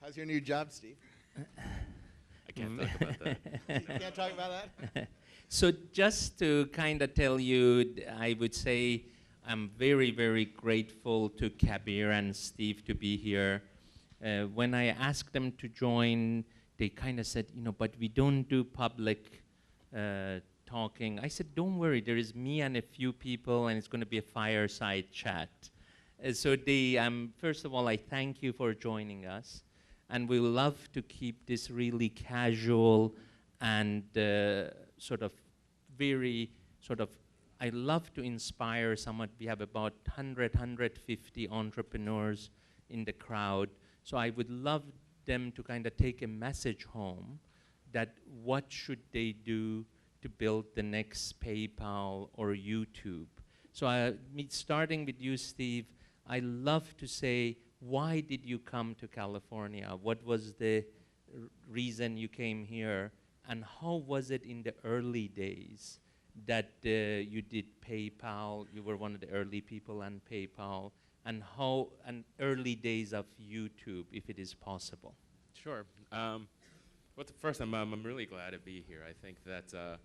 How's your new job, Steve? I can't talk about that. You can't talk about that? So just to kind of tell you, I would say I'm very, very grateful to Kabir and Steve to be here. When I asked them to join, they kind of said, but we don't do public talking. I said, don't worry, there is me and a few people, and it's going to be a fireside chat. So first of all, I thank you for joining us. And we love to keep this really casual and I love to inspire someone. We have about 150 entrepreneurs in the crowd. So I would love them to kind of take a message home that what should they do to build the next PayPal or YouTube. So starting with you, Steve, I love to say, why did you come to California? What was the reason you came here? And how was it in the early days that you did PayPal? You were one of the early people on PayPal. And early days of YouTube, if it is possible. Sure. Well, first, I'm really glad to be here. I think that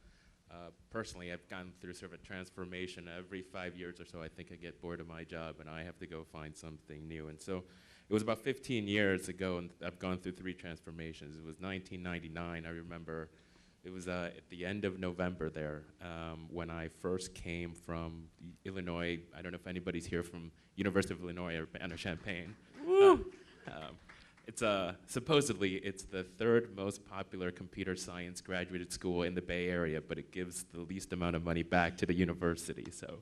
personally, I've gone through sort of a transformation. Every 5 years or so, I think I get bored of my job, and I have to go find something new. And so it was about 15 years ago, and I've gone through 3 transformations. It was 1999. I remember it was at the end of November there when I first came from Illinois. I don't know if anybody's here from University of Illinois or Champaign. It's supposedly it's the 3rd most popular computer science graduate school in the Bay Area, but it gives the least amount of money back to the university. So,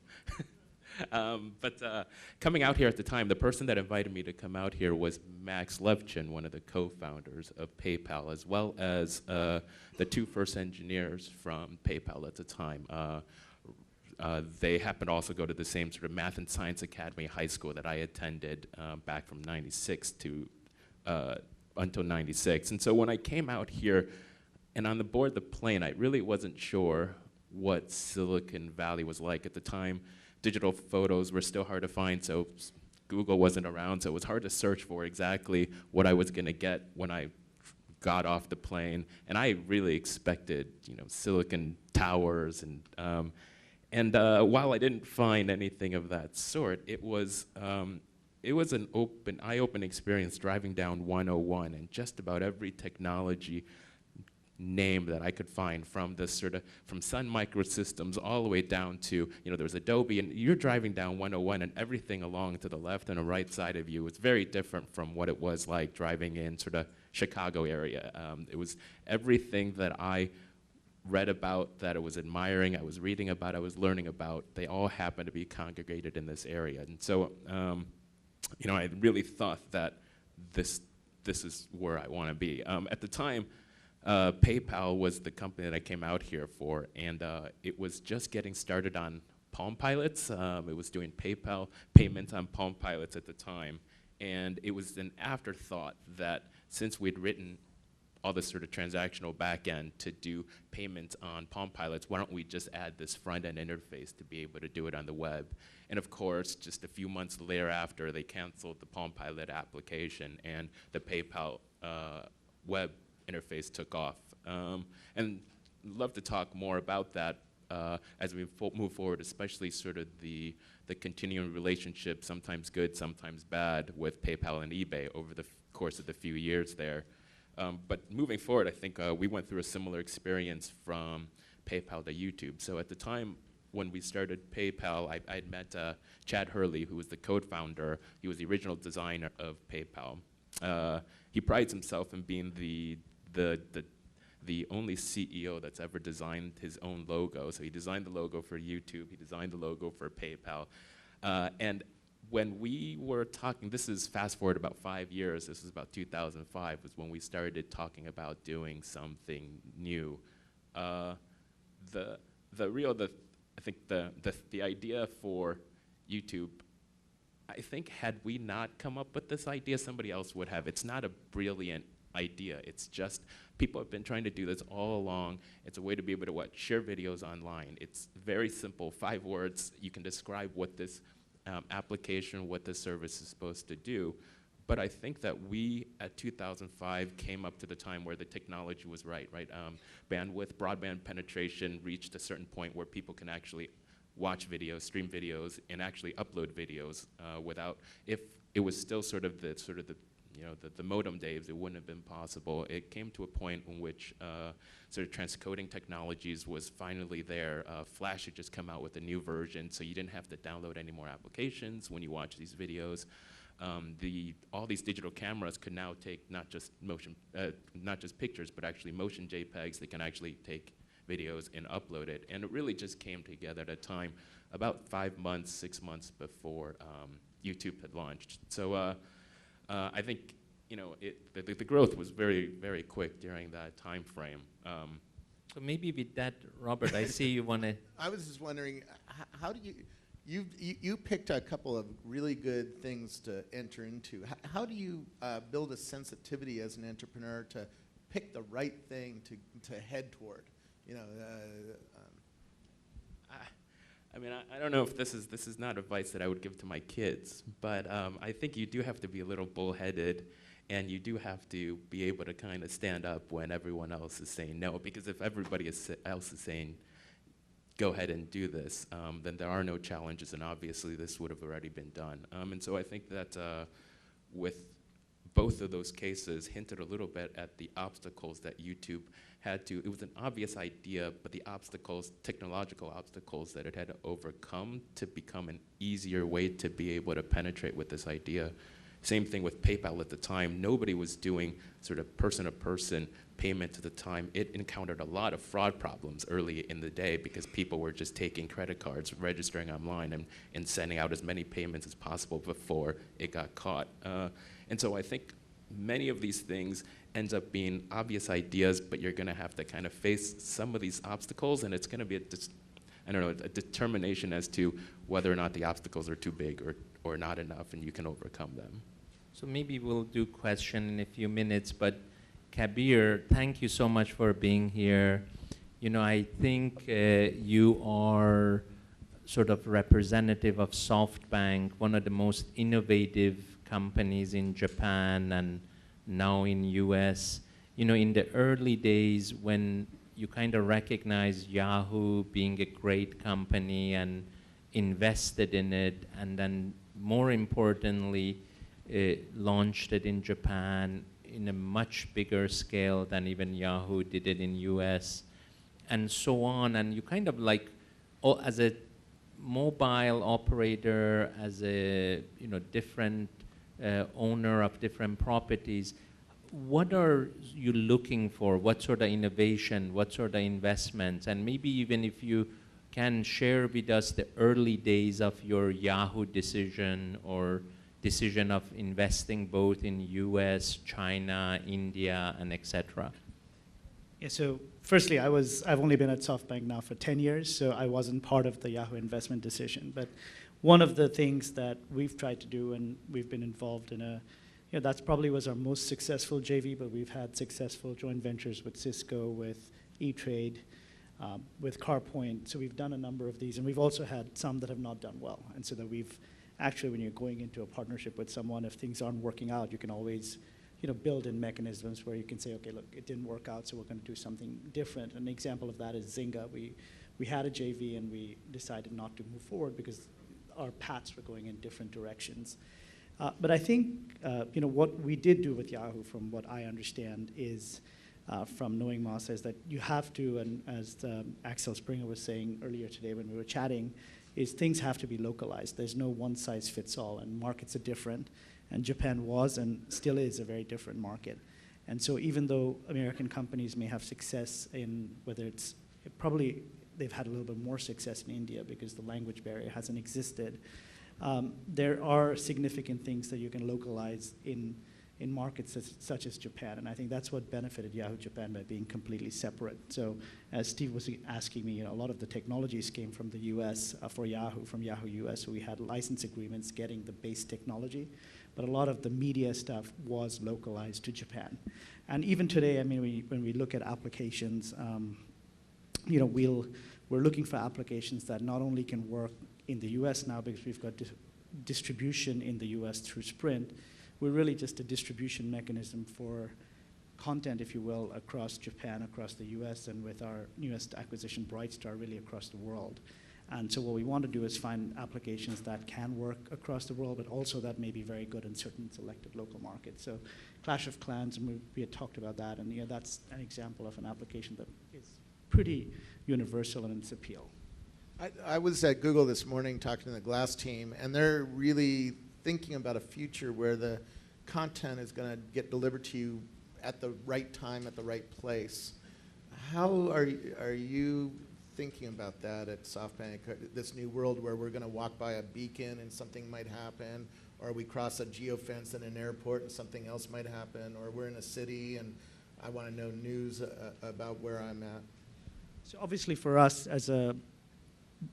but coming out here at the time, the person that invited me to come out here was Max Levchin, one of the co-founders of PayPal, as well as the 2 first engineers from PayPal at the time. They happened to also go to the same sort of math and science academy high school that I attended back from '96 to until '96. And so when I came out here and on the board the plane, I really wasn't sure what Silicon Valley was like at the time. Digital photos were still hard to find, so Google wasn't around, so it was hard to search for exactly what I was going to get when I got off the plane. And I really expected, Silicon Towers and while I didn't find anything of that sort, it was an eye-opening experience driving down 101, and just about every technology name that I could find, from Sun Microsystems all the way down to, there was Adobe, and you're driving down 101, and everything along to the left and the right side of you was very different from what it was like driving in Chicago area. It was everything that I read about, that I was admiring, I was reading about, I was learning about, they all happened to be congregated in this area. And so, I really thought that this is where I want to be. At the time, PayPal was the company that I came out here for, and it was just getting started on Palm Pilots. It was doing PayPal payments on Palm Pilots at the time, and it was an afterthought that since we'd written all this sort of transactional back end to do payments on Palm Pilots, why don't we just add this front-end interface to be able to do it on the web? And of course, just a few months later after, they canceled the Palm Pilot application, and the PayPal web interface took off. And I'd love to talk more about that as we move forward, especially sort of the continuing relationship, sometimes good, sometimes bad, with PayPal and eBay over the course of the few years there. But moving forward, I think we went through a similar experience from PayPal to YouTube. So at the time when we started PayPal, I had met Chad Hurley, who was the co-founder. He was the original designer of PayPal. He prides himself in being the only CEO that's ever designed his own logo. So he designed the logo for YouTube, he designed the logo for PayPal. And when we were talking, this is fast forward about 5 years, this was about 2005, was when we started talking about doing something new. I think the idea for YouTube, I think had we not come up with this idea, somebody else would have. It's not a brilliant idea. It's just people have been trying to do this all along. It's a way to be able to share videos online. It's very simple, 5 words. You can describe what this application, what this service is supposed to do. But I think that we, at 2005, came up to the time where the technology was right? Bandwidth, broadband penetration reached a certain point where people can actually watch videos, stream videos, and actually upload videos without, if it was still sort of the modem days, it wouldn't have been possible. It came to a point in which sort of transcoding technologies was finally there. Flash had just come out with a new version, so you didn't have to download any more applications when you watch these videos. All these digital cameras could now take not just pictures, but actually motion JPEGs. They can actually take videos and upload it. And it really just came together at a time about 5 months, 6 months before YouTube had launched. So I think the growth was very, very quick during that time frame. So maybe with that, Robert, I see you want to. I was just wondering, how do you picked a couple of really good things to enter into. How do you build a sensitivity as an entrepreneur to pick the right thing to head toward? I mean, I don't know if this is not advice that I would give to my kids, but I think you do have to be a little bullheaded, and you do have to be able to kind of stand up when everyone else is saying no, because if everybody else is saying, go ahead and do this, then there are no challenges, and obviously this would have already been done. And so I think that with both of those cases hinted a little bit at the obstacles that YouTube had to, it was an obvious idea, but the obstacles, technological obstacles that it had to overcome to become an easier way to be able to penetrate with this idea. Same thing with PayPal at the time. Nobody was doing sort of person-to-person payment at the time. It encountered a lot of fraud problems early in the day because people were just taking credit cards, registering online, and sending out as many payments as possible before it got caught. And so I think many of these things ends up being obvious ideas, but you're going to have to kind of face some of these obstacles, and it's going to be a determination as to whether or not the obstacles are too big or not enough, and you can overcome them. So maybe we'll do question in a few minutes, but Kabir, thank you so much for being here. I think you are sort of representative of SoftBank, one of the most innovative companies in Japan and now in US. In the early days when you kind of recognized Yahoo being a great company and invested in it, and then more importantly, launched it in Japan in a much bigger scale than even Yahoo did it in US, and so on. And you kind of like, as a mobile operator, as a different owner of different properties, what are you looking for? What sort of innovation? What sort of investments? And maybe even if you can share with us the early days of your Yahoo decision or decision of investing both in US, China, India, and etc. Yeah, so firstly, I've only been at SoftBank now for 10 years, so I wasn't part of the Yahoo investment decision. But one of the things that we've tried to do, and we've been involved in that's probably was our most successful JV, but we've had successful joint ventures with Cisco, with E-Trade, with CarPoint. So we've done a number of these, and we've also had some that have not done well. And so that we've actually, when you're going into a partnership with someone, if things aren't working out, you can always build in mechanisms where you can say, okay, look, it didn't work out, so we're going to do something different. An example of that is Zynga. We had a JV, and we decided not to move forward because our paths were going in different directions. But I think what we did do with Yahoo, from what I understand, is from knowing Masa, is that you have to, and as Axel Springer was saying earlier today when we were chatting, is things have to be localized. There's no one size fits all, and markets are different. And Japan was and still is a very different market. And so even though American companies may have success in, whether it's probably they've had a little bit more success in India because the language barrier hasn't existed, there are significant things that you can localize in markets such as Japan. And I think that's what benefited Yahoo Japan by being completely separate. So as Steve was asking me, a lot of the technologies came from the US for Yahoo, from Yahoo US. So we had license agreements getting the base technology. But a lot of the media stuff was localized to Japan. And even today, I mean, when we look at applications, we're looking for applications that not only can work in the US now because we've got distribution in the US through Sprint, we're really just a distribution mechanism for content, if you will, across Japan, across the US, and with our newest acquisition, Brightstar, really across the world. And so what we want to do is find applications that can work across the world, but also that may be very good in certain selected local markets. So Clash of Clans, and we had talked about that, and that's an example of an application that is pretty universal in its appeal. I was at Google this morning talking to the Glass team, and they're really thinking about a future where the content is going to get delivered to you at the right time, at the right place. How are you thinking about that at SoftBank, this new world where we're going to walk by a beacon and something might happen, or we cross a geofence in an airport and something else might happen, or we're in a city and I want to know news about where I'm at? So obviously for us,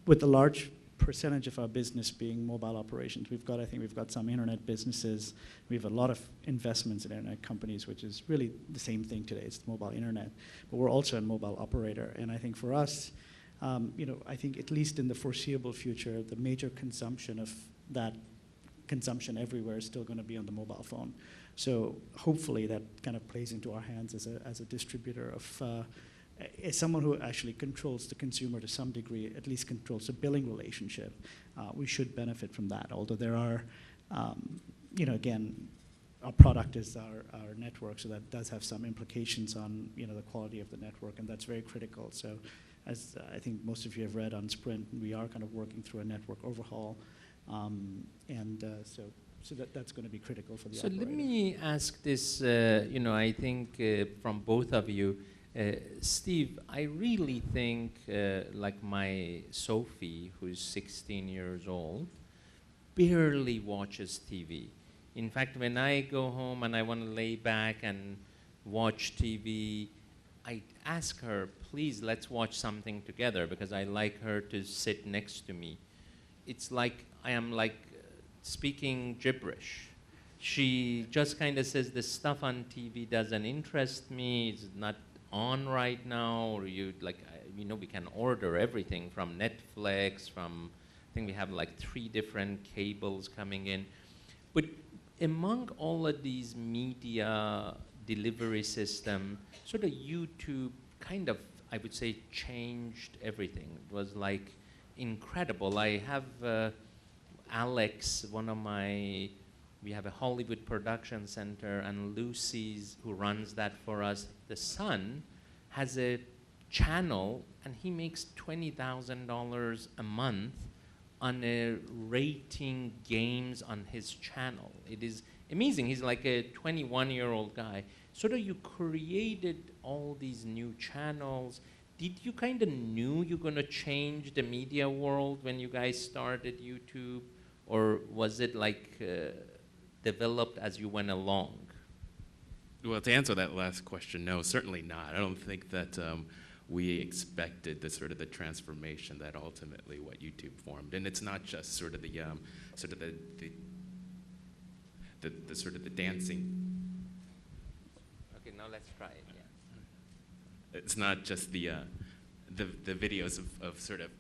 with a large percentage of our business being mobile operations, I think we've got some internet businesses. We have a lot of investments in internet companies, which is really the same thing today. It's the mobile internet. But we're also a mobile operator. And I think for us, I think at least in the foreseeable future, the major consumption of that consumption everywhere is still going to be on the mobile phone. So hopefully that kind of plays into our hands as a distributor of as someone who actually controls the consumer to some degree, at least controls the billing relationship. We should benefit from that. Although there are, again, our product is our network, so that does have some implications on the quality of the network, and that's very critical. So as I think most of you have read on Sprint, we are kind of working through a network overhaul, so that's going to be critical for the operator. So let me ask this, I think from both of you, Steve, I really think like my Sophie, who's 16 years old, barely watches TV. In fact, when I go home and I want to lay back and watch TV, I ask her, please, let's watch something together, because I like her to sit next to me. It's like I am like speaking gibberish. She just kind of says, the stuff on TV doesn't interest me, it's not on right now, or we can order everything from Netflix, I think we have like 3 different cables coming in. But among all of these media delivery system, sort of YouTube kind of, I would say, changed everything. It was like incredible. I have Alex, we have a Hollywood production center, and Lucy's, who runs that for us, the son, has a channel, and he makes $20,000 a month on rating games on his channel. It is amazing. He's like a 21-year-old guy. Sort of you created all these new channels. Did you kind of knew you're going to change the media world when you guys started YouTube? Or was it like developed as you went along? Well, to answer that last question, no, certainly not. I don't think that we expected the transformation that ultimately what YouTube formed, and it's not just sort of the dancing. Okay, now let's try it. Yeah. It's not just the videos of sort of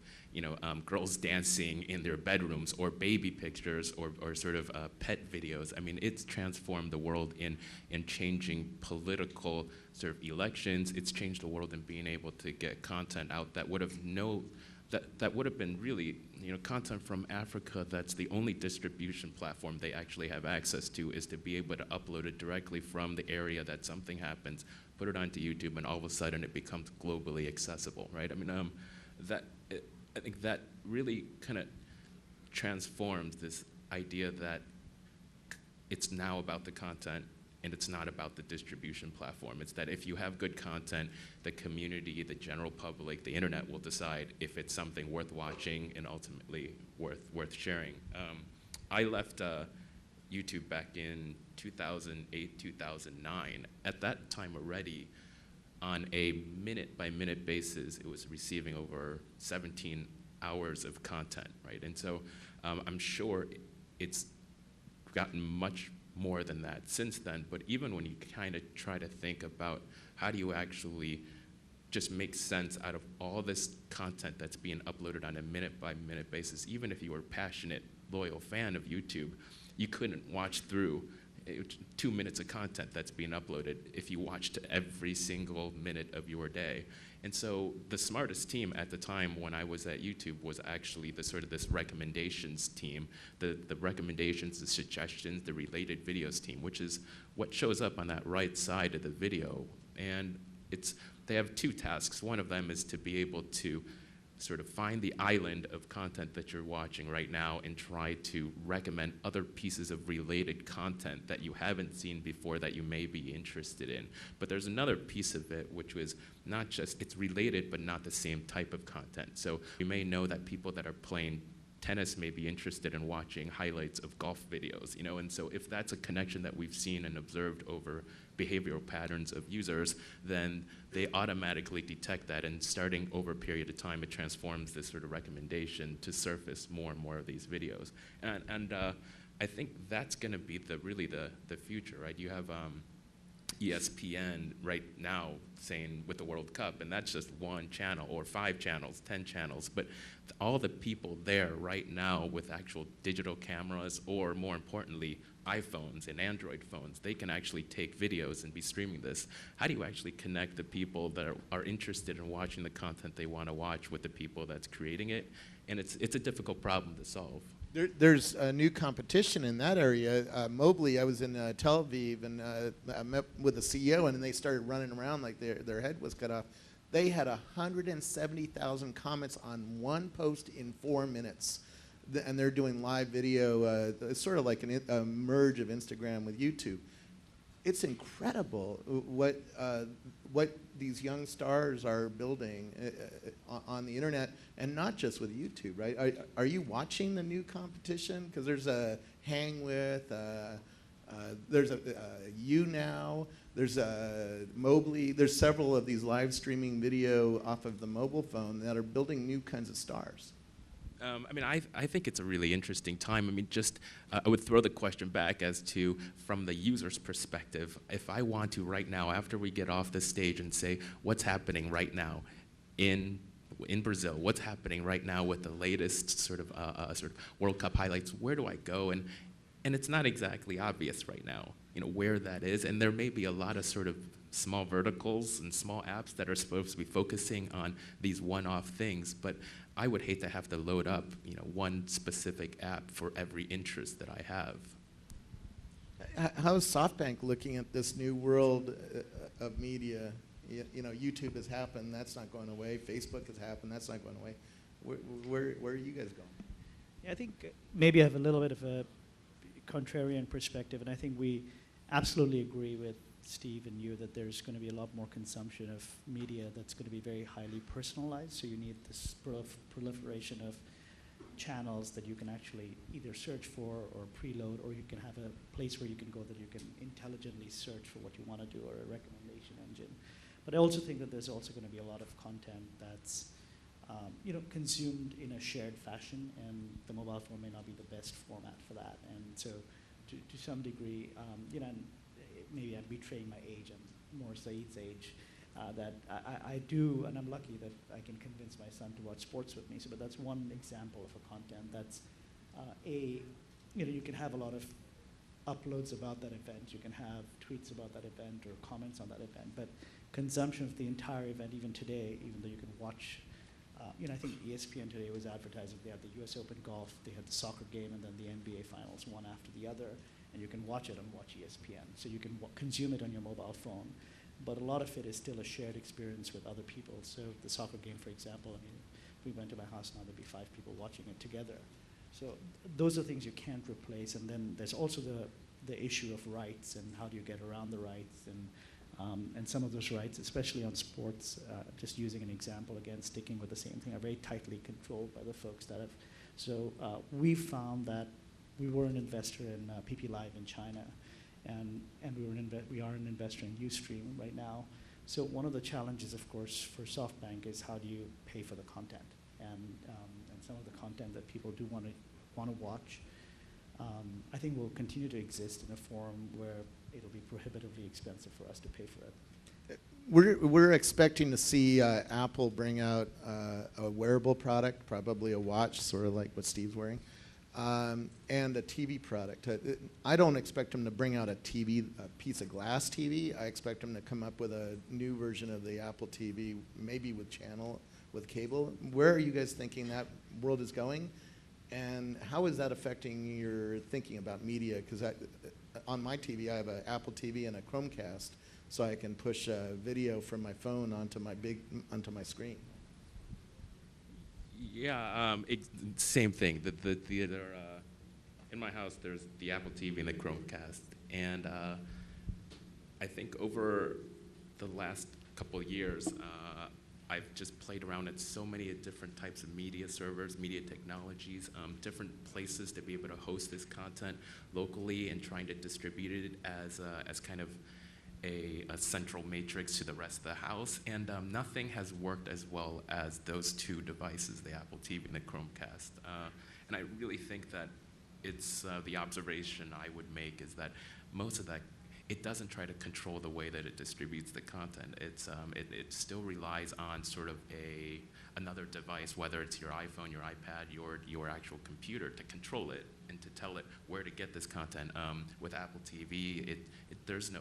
girls dancing in their bedrooms, or baby pictures, or sort of pet videos. I mean, it's transformed the world in changing political sort of elections. It's changed the world in being able to get content out that would have been really, content from Africa. That's the only distribution platform they actually have access to, is to be able to upload it directly from the area that something happens, put it onto YouTube, and all of a sudden it becomes globally accessible, right? I mean, I think that really kind of transforms this idea that it's now about the content and it's not about the distribution platform. It's that if you have good content, the community, the general public, the internet will decide if it's something worth watching and ultimately worth sharing. I left YouTube back in 2008, 2009. At that time already, on a minute-by-minute basis, it was receiving over 17 hours of content, right? And so I'm sure it's gotten much more than that since then, but even when you kind of try to think about how do you actually just make sense out of all this content that's being uploaded on a minute-by-minute basis, even if you were a passionate, loyal fan of YouTube, you couldn't watch through 2 minutes of content that's being uploaded if you watched every single minute of your day. And so the smartest team at the time when I was at YouTube was actually the sort of this recommendations team, the recommendations, the suggestions, the related videos team, which is what shows up on that right side of the video. And they have two tasks. One of them is to be able to sort of find the island of content that you're watching right now and try to recommend other pieces of related content that you haven't seen before that you may be interested in. But there's another piece of it which was not just, it's related but not the same type of content. So you may know that people that are playing tennis may be interested in watching highlights of golf videos, you know, and so if that's a connection that we've seen and observed over behavioral patterns of users, then they automatically detect that, and starting over a period of time, it transforms this sort of recommendation to surface more and more of these videos. And I think that's gonna be really the future, right? You have ESPN right now saying with the World Cup, and that's just one channel or 5 channels, 10 channels, but all the people there right now with actual digital cameras, or more importantly, iPhones and Android phones, they can actually take videos and be streaming this. How do you actually connect the people that are interested in watching the content they want to watch with the people that's creating it? And it's a difficult problem to solve. There's a new competition in that area. Mobley, I was in Tel Aviv, and I met with the CEO, and they started running around like their head was cut off. They had 170,000 comments on one post in 4 minutes. And they're doing live video. It's sort of like a merge of Instagram with YouTube. It's incredible what these young stars are building on the internet, and not just with YouTube, right? Are you watching the new competition? Because there's a Hang With, there's a You Now, there's a Mobley. There's several of these live streaming video off of the mobile phone that are building new kinds of stars. I mean, I think it's a really interesting time. I mean, just I would throw the question back as to, from the user's perspective, if I want to right now, after we get off the stage, and say, what's happening right now in Brazil? What's happening right now with the latest sort of World Cup highlights? Where do I go? And it's not exactly obvious right now, you know, where that is. And there may be a lot of sort of small verticals and small apps that are supposed to be focusing on these one-off things, but I would hate to have to load up, you know, one specific app for every interest that I have. How is SoftBank looking at this new world of media? You know, YouTube has happened, that's not going away. Facebook has happened, that's not going away. Where are you guys going? Yeah, I think maybe I have a little bit of a contrarian perspective, and I think we absolutely agree with Steve and you that there's going to be a lot more consumption of media that's going to be very highly personalized. So you need this proliferation of channels that you can actually either search for or preload, or you can have a place where you can go that you can intelligently search for what you want to do, or a recommendation engine. But I also think that there's also going to be a lot of content that's you know, consumed in a shared fashion, and the mobile phone may not be the best format for that. And so to some degree, you know, maybe I'm betraying my age, I'm more Saeed's age, that I do, and I'm lucky that I can convince my son to watch sports with me. So, but that's one example of a content that's, you know, you can have a lot of uploads about that event, you can have tweets about that event or comments on that event, but consumption of the entire event, even today, even though you can watch, you know, I think ESPN today was advertising, they had the US Open golf, they had the soccer game, and then the NBA finals, one after the other. And you can watch it on Watch ESPN. So you can consume it on your mobile phone. But a lot of it is still a shared experience with other people. So the soccer game, for example, I mean, if we went to my house now, there'd be 5 people watching it together. So those are things you can't replace. And then there's also the issue of rights, and how do you get around the rights, and some of those rights, especially on sports, just using an example, again, sticking with the same thing, are very tightly controlled by the folks that have. So we found that we were an investor in PP Live in China, and we are an investor in Ustream right now. So one of the challenges, of course, for SoftBank is how do you pay for the content, and some of the content that people do want to watch, I think will continue to exist in a form where it'll be prohibitively expensive for us to pay for it. We're expecting to see Apple bring out a wearable product, probably a watch, sort of like what Steve's wearing. and a TV product. I don't expect them to bring out a TV, a piece of glass TV. I expect them to come up with a new version of the Apple TV, maybe with cable. Where are you guys thinking that world is going? And how is that affecting your thinking about media? Because on my TV, I have an Apple TV and a Chromecast, so I can push video from my phone onto my screen. Yeah, same thing. The theater, in my house, there's the Apple TV and the Chromecast. And I think over the last couple of years, I've just played around at so many different types of media servers, media technologies, different places to be able to host this content locally and trying to distribute it as kind of a central matrix to the rest of the house, and nothing has worked as well as those two devices, the Apple TV and the Chromecast. And I really think that it's the observation I would make is that most of that, it doesn't try to control the way that it distributes the content. It still relies on sort of another device, whether it's your iPhone, your iPad, your actual computer, to control it and to tell it where to get this content. With Apple TV, there's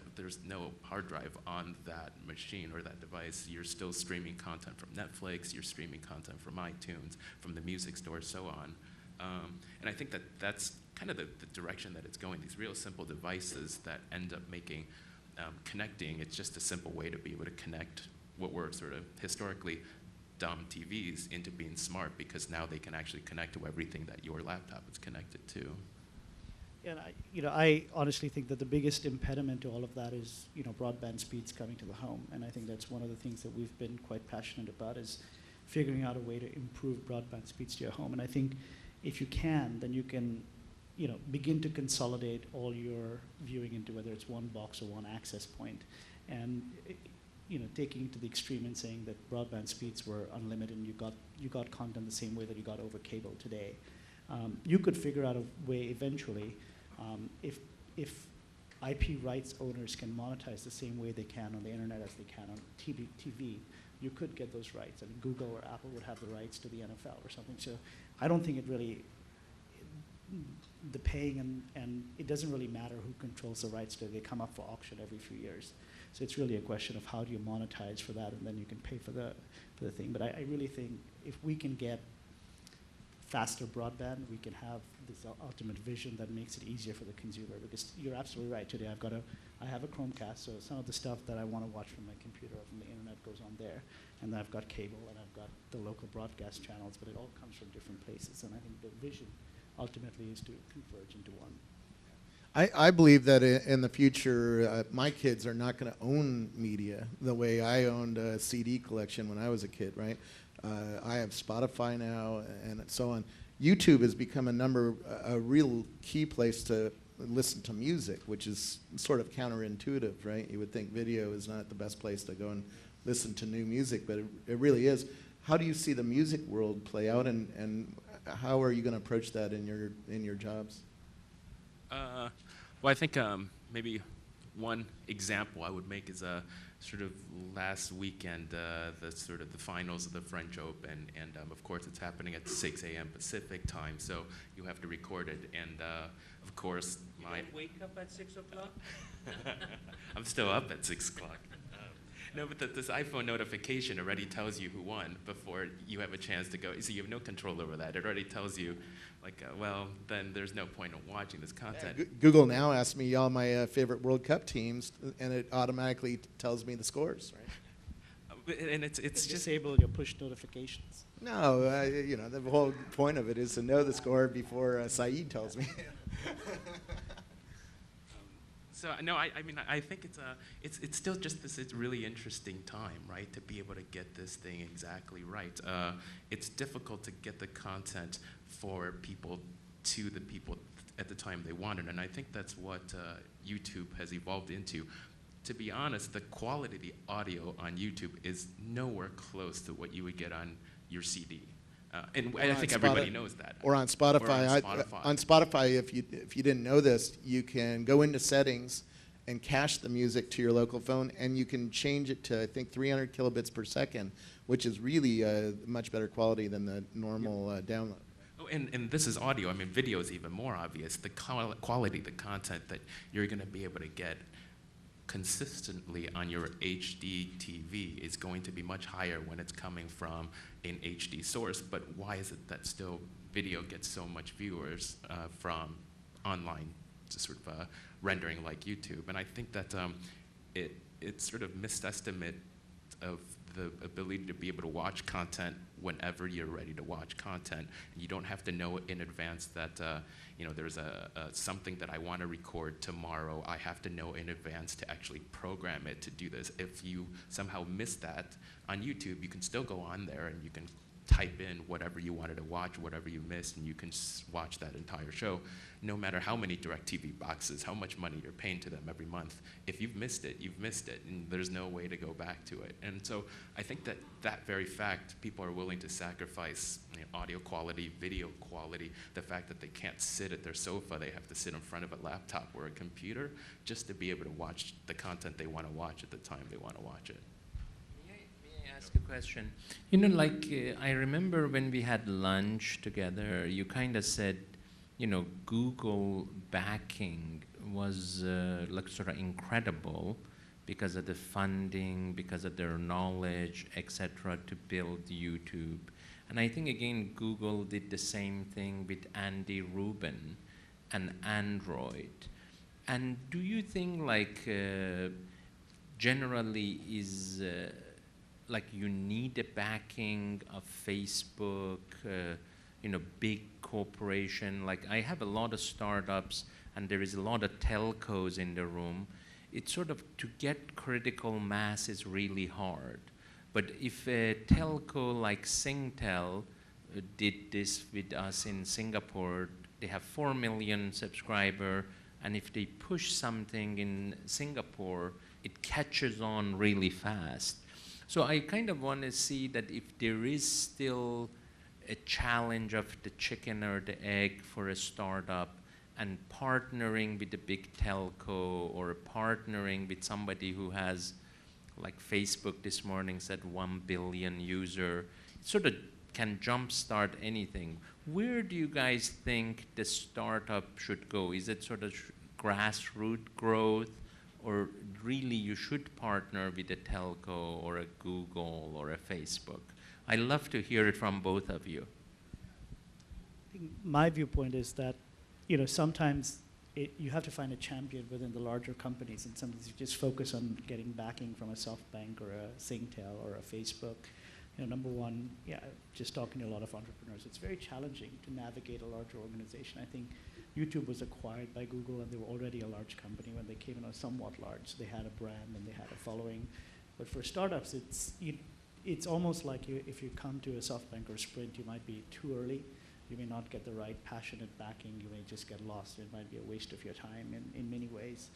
no hard drive on that machine or that device. You're still streaming content from Netflix, you're streaming content from iTunes, from the music store, so on. And I think that that's kind of the direction that it's going, these real simple devices that end up making connecting, it's just a simple way to be able to connect what were sort of historically dumb TVs into being smart, because now they can actually connect to everything that your laptop is connected to. And I honestly think that the biggest impediment to all of that is broadband speeds coming to the home, and I think that's one of the things that we've been quite passionate about, is figuring out a way to improve broadband speeds to your home. And I think if you can, then you can begin to consolidate all your viewing into whether it's one box or one access point, and taking it to the extreme and saying that broadband speeds were unlimited and you got content the same way that you got over cable today. You could figure out a way eventually, if IP rights owners can monetize the same way they can on the internet as they can on TV, you could get those rights. I mean, Google or Apple would have the rights to the NFL or something. So I don't think the paying and it doesn't really matter who controls the rights to it. They come up for auction every few years. So it's really a question of how do you monetize for that, and then you can pay for the thing. But I really think if we can get faster broadband, we can have this ultimate vision that makes it easier for the consumer. Because you're absolutely right. Today I have a Chromecast, so some of the stuff that I want to watch from my computer or from the internet goes on there. And then I've got cable and I've got the local broadcast channels, but it all comes from different places. And I think the vision ultimately is to converge into one. I believe that in the future, my kids are not going to own media the way I owned a CD collection when I was a kid, right? I have Spotify now and so on. YouTube has become a real key place to listen to music, which is sort of counterintuitive, right? You would think video is not the best place to go and listen to new music, but it really is. How do you see the music world play out, and how are you going to approach that in your jobs? Well, I think maybe one example I would make is sort of last weekend, the finals of the French Open, and of course it's happening at 6 a.m. Pacific time, so you have to record it, and of course you don't wake up at 6 o'clock? I'm still up at 6 o'clock. No, but this iPhone notification already tells you who won before you have a chance to go. So you have no control over that. It already tells you, like, well, then there's no point in watching this content. Yeah, Google now asks me all my favorite World Cup teams, and it automatically tells me the scores, right? And it's just disable your push notifications. No, the whole point of it is to know the score before Saeed tells me. So no, I mean I think it's still just this really interesting time, right? To be able to get this thing exactly right. It's difficult to get the content for people to the people at the time they want it, and I think that's what YouTube has evolved into. To be honest, the quality of the audio on YouTube is nowhere close to what you would get on your CD. And I think everybody knows that. Or on Spotify. On Spotify, if you didn't know this, you can go into settings and cache the music to your local phone, and you can change it to, I think, 300 kilobits per second, which is really much better quality than the normal download. Oh, and this is audio. I mean, video is even more obvious. The quality, the content that you're going to be able to get consistently on your HD TV is going to be much higher when it's coming from an HD source. But why is it that still video gets so much viewers from online sort of rendering like YouTube? And I think that it's sort of misestimate of the ability to be able to watch content whenever you're ready to watch content. You don't have to know in advance that there's something that I want to record tomorrow. I have to know in advance to actually program it to do this. If you somehow miss that on YouTube, you can still go on there and you can type in whatever you wanted to watch, whatever you missed, and you can watch that entire show, no matter how many DirecTV boxes, how much money you're paying to them every month. If you've missed it, you've missed it, and there's no way to go back to it. And so I think that that very fact, people are willing to sacrifice audio quality, video quality, the fact that they can't sit at their sofa, they have to sit in front of a laptop or a computer just to be able to watch the content they want to watch at the time they want to watch it. Ask a question. I remember when we had lunch together, you kind of said, Google backing was sort of incredible because of the funding, because of their knowledge, etc., to build YouTube. And I think, again, Google did the same thing with Andy Rubin and Android. And do you think, generally is... you need the backing of Facebook, big corporation. I have a lot of startups and there is a lot of telcos in the room. It's sort of, to get critical mass is really hard. But if a telco like Singtel did this with us in Singapore, they have 4 million subscribers, and if they push something in Singapore, it catches on really fast. So I kind of want to see that if there is still a challenge of the chicken or the egg for a startup, and partnering with a big telco or partnering with somebody who has, like Facebook this morning said 1 billion user, it sort of can jumpstart anything. Where do you guys think the startup should go? Is it sort of grassroots growth, or really you should partner with a telco or a Google or a Facebook? I love to hear it from both of you. I think my viewpoint is that, sometimes you have to find a champion within the larger companies, and sometimes you just focus on getting backing from a SoftBank or a Singtel or a Facebook. Number one, just talking to a lot of entrepreneurs, it's very challenging to navigate a larger organization. I think YouTube was acquired by Google, and they were already a large company when they came in, somewhat large. They had a brand and they had a following. But for startups, it's almost like if you come to a SoftBank or Sprint, you might be too early. You may not get the right passionate backing. You may just get lost. It might be a waste of your time in many ways.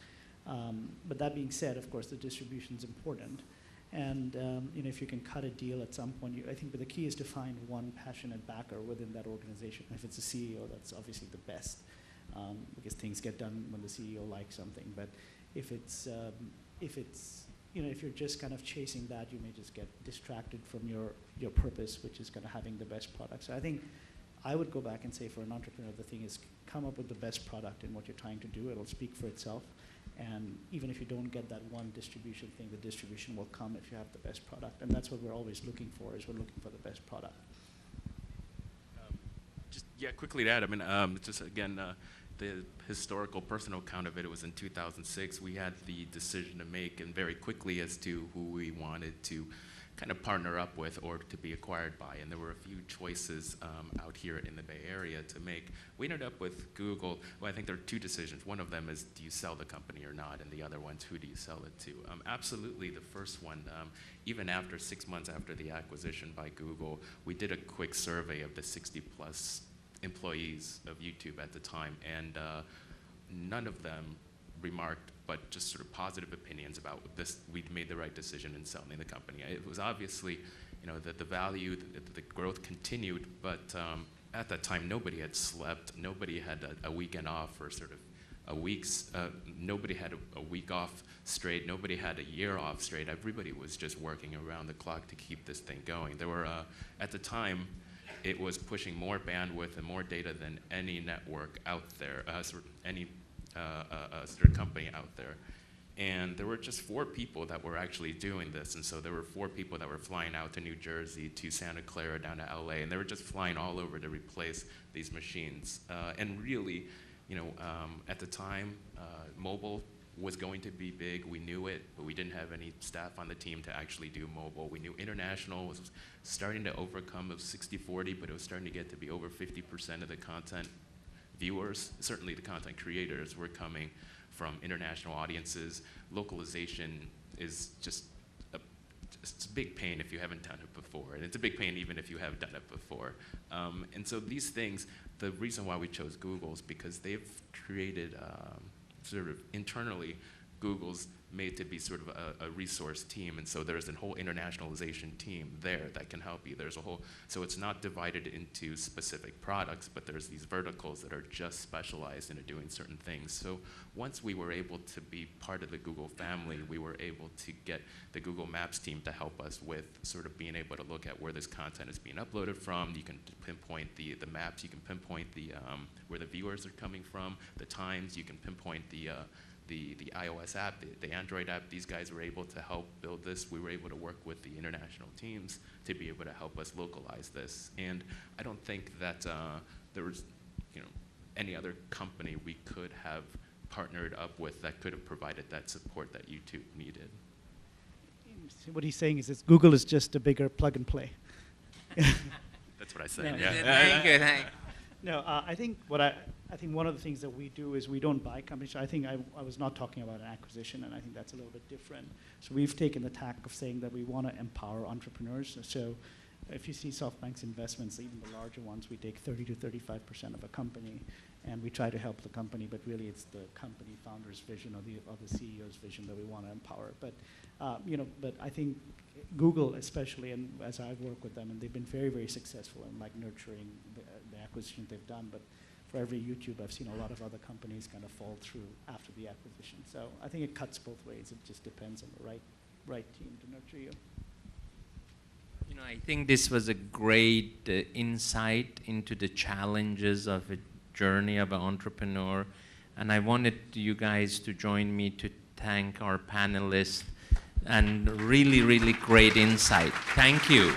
But that being said, of course, the distribution is important. And if you can cut a deal at some point, I think the key is to find one passionate backer within that organization. If it's a CEO, that's obviously the best, because things get done when the CEO likes something. But if you're just kind of chasing that, you may just get distracted from your purpose, which is kind of having the best product. So I think I would go back and say, for an entrepreneur, the thing is come up with the best product in what you're trying to do. It'll speak for itself. And even if you don't get that one distribution thing, the distribution will come if you have the best product. And that's what we're always looking for, is we're looking for the best product. Quickly to add, the historical personal account of it was in 2006. We had the decision to make, and very quickly, as to who we wanted to kind of partner up with or to be acquired by. And there were a few choices out here in the Bay Area to make. We ended up with Google. Well, I think there are two decisions. One of them is, do you sell the company or not? And the other one's, who do you sell it to? Absolutely, the first one, even after 6 months after the acquisition by Google, we did a quick survey of the 60+ employees of YouTube at the time, and none of them remarked, but just sort of positive opinions about this. We'd made the right decision in selling the company. It was obviously, that the value, the growth continued, but at that time, nobody had slept. Nobody had a weekend off, or sort of nobody had a week off straight. Nobody had a year off straight. Everybody was just working around the clock to keep this thing going. There were, at the time, it was pushing more bandwidth and more data than any network out there, any sort of company out there. And there were just 4 people that were actually doing this. And so there were 4 people that were flying out to New Jersey, to Santa Clara, down to LA, and they were just flying all over to replace these machines. And really, at the time, mobile was going to be big. We knew it, but we didn't have any staff on the team to actually do mobile. We knew international was starting to overcome. It was 60-40, but it was starting to get to be over 50% of the content viewers, certainly the content creators, were coming from international audiences. Localization is just it's a big pain if you haven't done it before, and it's a big pain even if you have done it before. And so these things, the reason why we chose Google is because they've created sort of internally, Google's made to be sort of a resource team, and so there's a whole internationalization team there that can help you. There's a whole, so it's not divided into specific products, but there's these verticals that are just specialized into doing certain things. So once we were able to be part of the Google family, we were able to get the Google Maps team to help us with sort of being able to look at where this content is being uploaded from. You can pinpoint the maps, you can pinpoint the where the viewers are coming from, the times, you can pinpoint the iOS app, the Android app. These guys were able to help build this. We were able to work with the international teams to be able to help us localize this. And I don't think that there was, any other company we could have partnered up with that could have provided that support that YouTube needed. What he's saying is Google is just a bigger plug and play. That's what I said. No. Yeah. Thank you. No, I think one of the things that we do is we don't buy companies. I think I was not talking about an acquisition, and I think that's a little bit different. So we've taken the tack of saying that we want to empower entrepreneurs. So if you see SoftBank's investments, even the larger ones, we take 30 to 35% of a company, and we try to help the company, but really it's the company founder's vision or the CEO's vision that we want to empower. But but I think Google especially, and as I've worked with them, and they've been very, very successful in nurturing the acquisition they've done. But for every YouTube, I've seen a lot of other companies kind of fall through after the acquisition. So I think it cuts both ways. It just depends on the right team to nurture you. I think this was a great insight into the challenges of a journey of an entrepreneur. And I wanted you guys to join me to thank our panelists, and really, really great insight. Thank you.